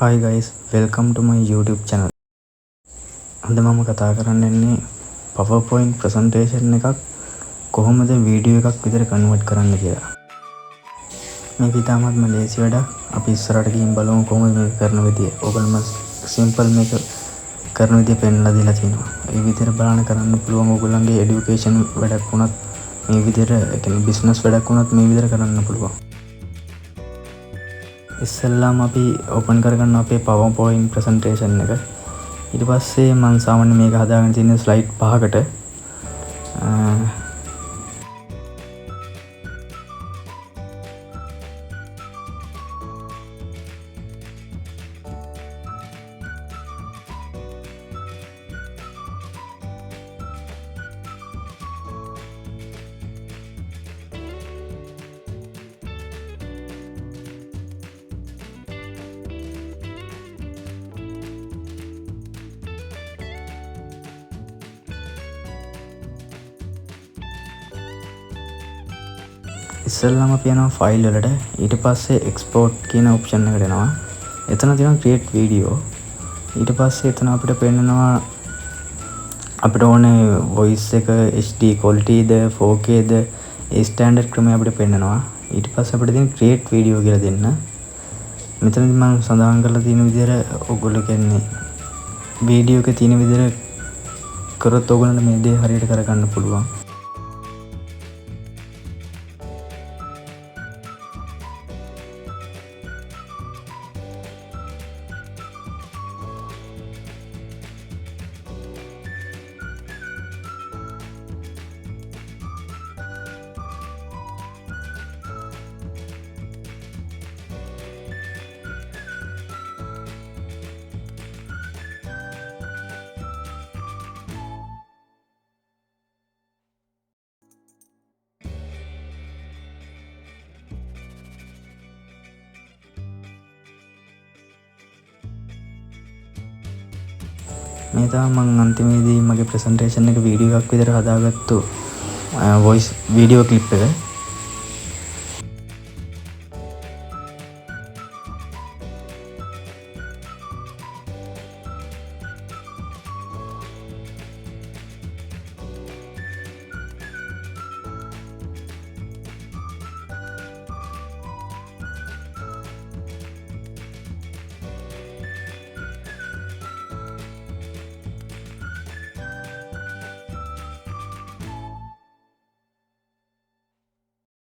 Hi guys, welcome to my YouTube channel. අද මම කතා කරන්න යන්නේ PowerPoint presentation එකක් කොහොමද වීඩියෝ එකක් විදිහට කන්වර්ට් කරන්න කියලා. මේක ඉතාමත්ම ලේසි වැඩක්. අපි ඉස්සරහට ගිහින් බලමු කොහොමද මේක කරන විදිය. ඕගොල්ලෝම සිම්පල් මේක කරන විදිය පෙන්නලා දීලා තිනවා. මේ විදිහට බලන්න කරන්න පුළුවන්. ඕගොල්ලන්ගේ এডুকেෂන් වැඩක් වුණත් මේ විදිහට ඒ කියන්නේ බිස්නස් වැඩක් වුණත් මේ විදිහට කරන්න පුළුවන්. ඉස්සෙල්ලාම අපි ඕපන් කරගන්න අපේ PowerPoint presentation එක. ඊට පස්සේ මම සාමාන්‍ය මේක හදාගෙන තියෙන ස්ලයිඩ් 5කට ඉස්සෙල්ලාම අපි යනවා ෆයිල් වලට. ඊට පස්සේ export කියන ඔප්ෂන් එකට එනවා. එතන තියෙනවා create video. ඊට පස්සේ එතන අපිට පෙන්නනවා අපිට ඕනේ voice එක HD quality ද 4K ද ඒ ස්ටෑන්ඩඩ් ක්‍රමය අපිට පෙන්නනවා. ඊට පස්සේ අපිට තියෙන create video කියලා දෙන්න. මෙතනදී මම සඳහන් කරලා තියෙන විදිහට ඔයගොල්ලෝ කියන්නේ වීඩියෝ එකේ තියෙන විදිහට කරොත් ඔයගොල්ලන්ට මේ දේ හරියට කරගන්න පුළුවන්. මේ තමයි මම අන්තිමේදී මගේ ප්‍රසන්ටේෂන් එක වීඩියෝ එකක් විදිහට හදාගත්තු වොයිස් වීඩියෝ ක්ලිප් එක.